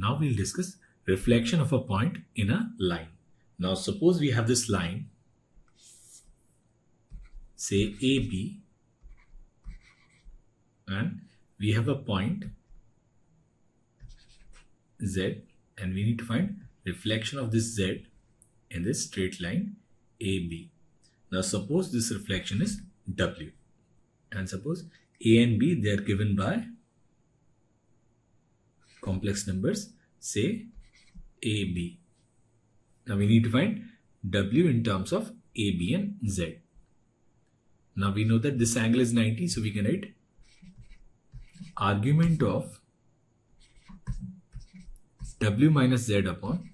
Now we'll discuss reflection of a point in a line. Now suppose we have this line, say AB, and we have a point Z, and we need to find reflection of this Z in this straight line AB. Now suppose this reflection is W, and suppose A and B, they are given by complex numbers, say AB. Now we need to find W in terms of AB and Z. Now we know that this angle is 90, so we can write argument of W minus Z upon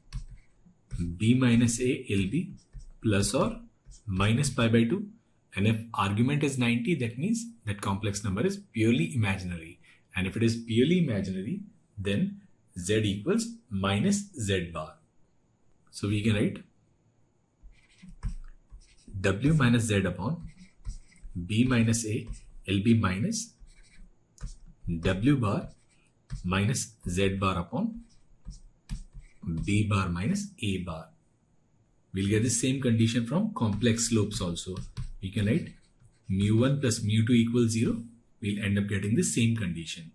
B minus A LB plus or minus pi by 2. And if argument is 90, that means that complex number is purely imaginary. And if it is purely imaginary, then Z equals minus Z bar. So we can write W minus Z upon B minus A LB minus W bar minus Z bar upon B bar minus A bar. We'll get the same condition from complex slopes also. We can write mu1 plus mu2 equals 0. We'll end up getting the same condition.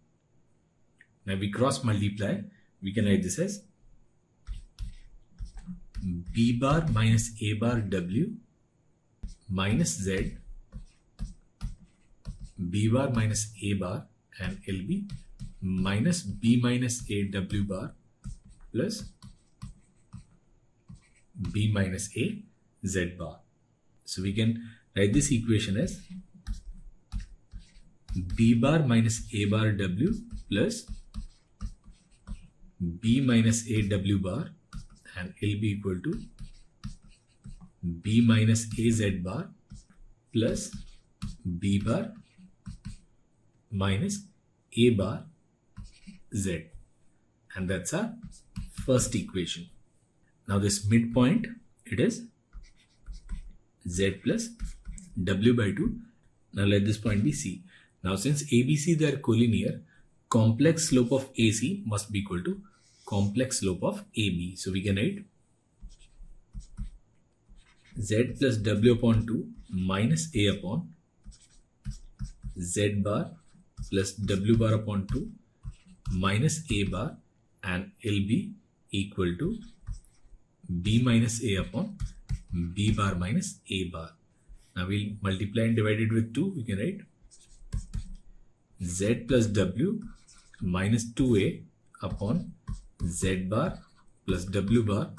Now we cross multiply. We can write this as B bar minus A bar W minus Z, B bar minus A bar and LB minus B minus A W bar plus B minus A Z bar. So we can write this equation as B bar minus A bar W plus B minus A W bar and LB equal to B minus A Z bar plus B bar minus A bar Z. And that's our first equation. Now this midpoint, it is Z plus W by 2. Now let this point be C. Now since ABC, they are collinear, complex slope of AC must be equal to complex slope of AB. So we can write Z plus W upon 2 minus A upon Z bar plus W bar upon 2 minus A bar and LB equal to B minus A upon B bar minus A bar. Now we'll multiply and divide it with 2. We can write Z plus W minus 2A upon Z bar plus W bar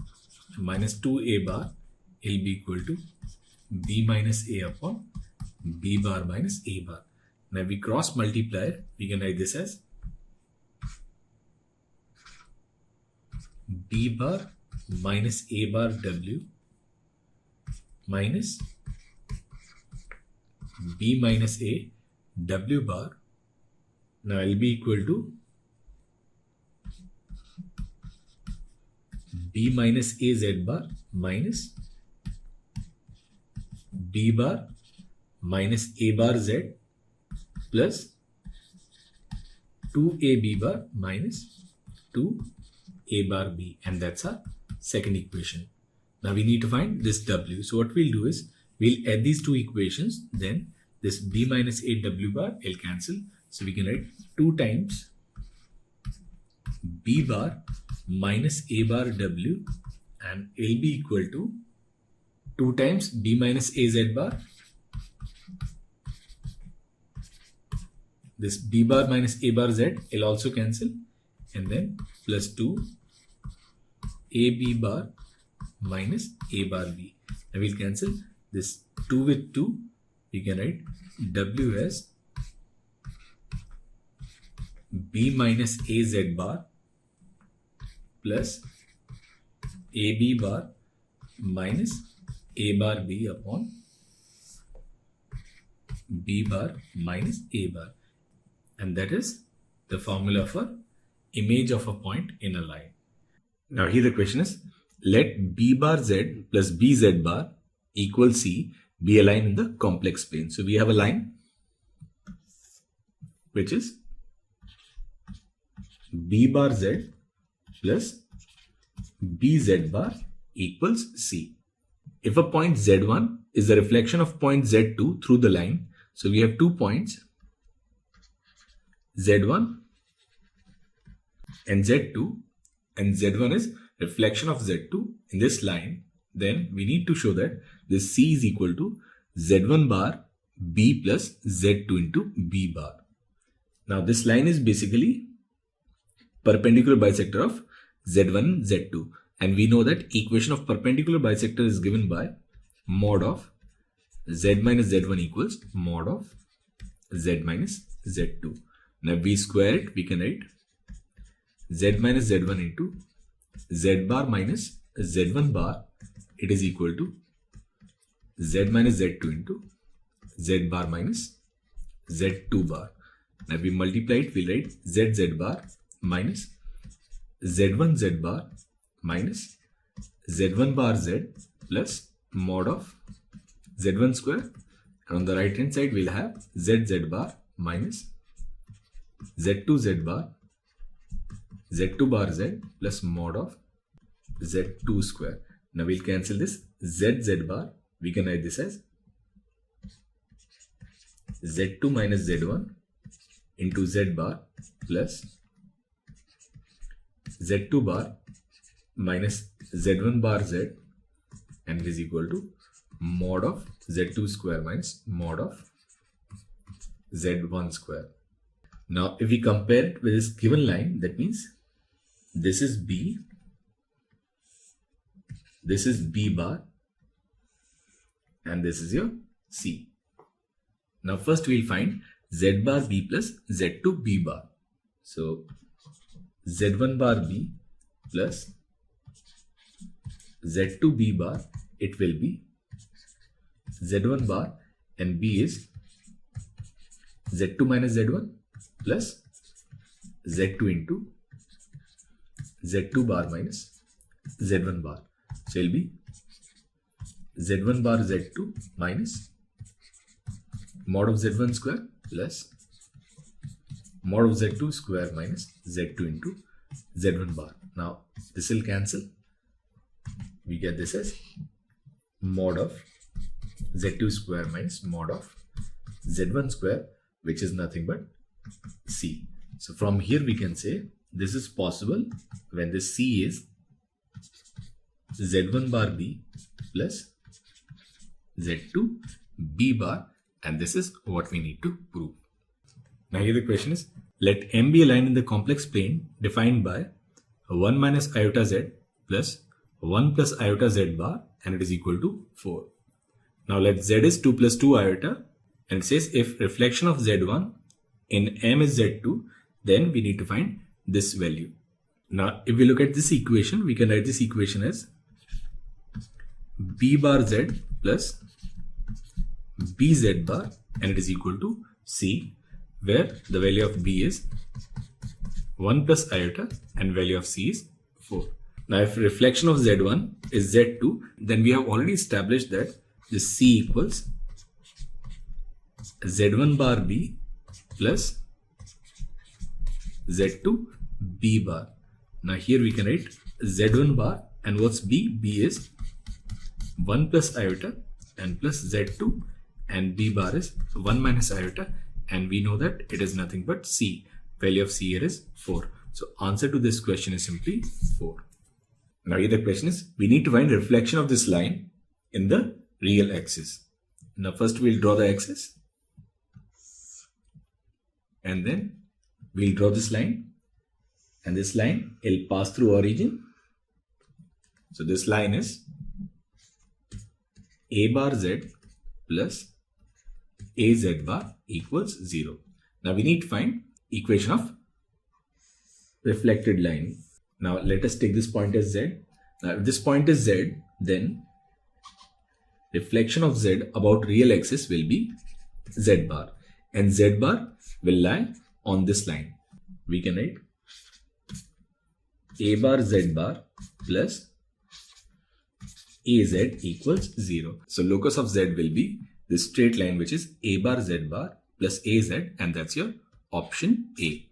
minus 2A bar LB equal to B minus A upon B bar minus A bar. Now we cross multiply. We can write this as B bar minus A bar W minus B minus A W bar. Now LB equal to B minus A Z bar minus B bar minus A bar Z plus 2AB bar minus 2A bar B, and that's our second equation. Now we need to find this W. So what we'll do is we'll add these two equations, then this B minus A W bar will cancel. So we can write 2 times B bar minus A bar W and LB equal to 2 times B minus A Z bar. This B bar minus A bar Z will also cancel, and then plus 2 AB bar minus A bar B. Now we'll cancel this 2 with 2. We can write W as B minus A Z bar plus AB bar minus A bar B upon B bar minus A bar. And that is the formula for image of a point in a line. Now here the question is, let B bar Z plus BZ bar equal C be a line in the complex plane. So we have a line which is B bar Z plus bz bar equals c. If a point z1 is the reflection of point z2 through the line, so we have 2 points z1 and z2, and z1 is reflection of z2 in this line, then we need to show that this c is equal to z1 bar b plus z2 into b bar. Now this line is basically perpendicular bisector of z1 and z2, and we know that equation of perpendicular bisector is given by mod of z minus z1 equals mod of z minus z2. Now we square it, we can write z minus z1 into z bar minus z1 bar, it is equal to z minus z2 into z bar minus z2 bar. Now we multiply it, we'll write z bar minus z1 z bar minus z1 bar z plus mod of z1 square, and on the right hand side we'll have z bar minus z2 z bar z2 bar z plus mod of z2 square. Now we'll cancel this z bar, we can write this as z2 minus z1 into z bar plus z2 bar minus z1 bar z, and it is equal to mod of z2 square minus mod of z1 square. Now if we compare it with this given line, that means this is b, this is b bar, and this is your c. Now first we'll find z bar b plus z2 b bar. So z1 bar b plus z2 b bar, it will be z1 bar, and b is z2 minus z1 plus z2 into z2 bar minus z1 bar. So it will be z1 bar z2 minus mod of z1 square plus mod of z2 square minus z2 into z1 bar. Now this will cancel. We get this as mod of z2 square minus mod of z1 square, which is nothing but c. So from here we can say this is possible when this c is z1 bar b plus z2 b bar, and this is what we need to prove. Now here the question is, let M be a line in the complex plane defined by 1 minus iota z plus 1 plus iota z bar, and it is equal to 4. Now let z is 2 plus 2 iota, and it says if reflection of z1 in M is z2, then we need to find this value. Now if we look at this equation, we can write this equation as b bar z plus bz bar, and it is equal to c, where the value of b is 1 plus iota and value of c is 4. Now if reflection of z1 is z2, then we have already established that this c equals z1 bar b plus z2 b bar. Now here we can write z1 bar, and what's b? b is 1 plus iota and plus z2, and b bar is 1 minus iota, and we know that it is nothing but c. Value of c here is 4. So answer to this question is simply 4. Now here the question is, we need to find reflection of this line in the real axis. Now first we'll draw the axis, and then we'll draw this line, and this line will pass through origin. So this line is a bar z plus a z bar equals 0. Now we need to find equation of reflected line. Now let us take this point as z. Now if this point is z, then reflection of z about real axis will be z bar, and z bar will lie on this line. We can write a bar z bar plus az equals 0. So locus of z will be this straight line, which is a bar z bar plus az, and that's your option A.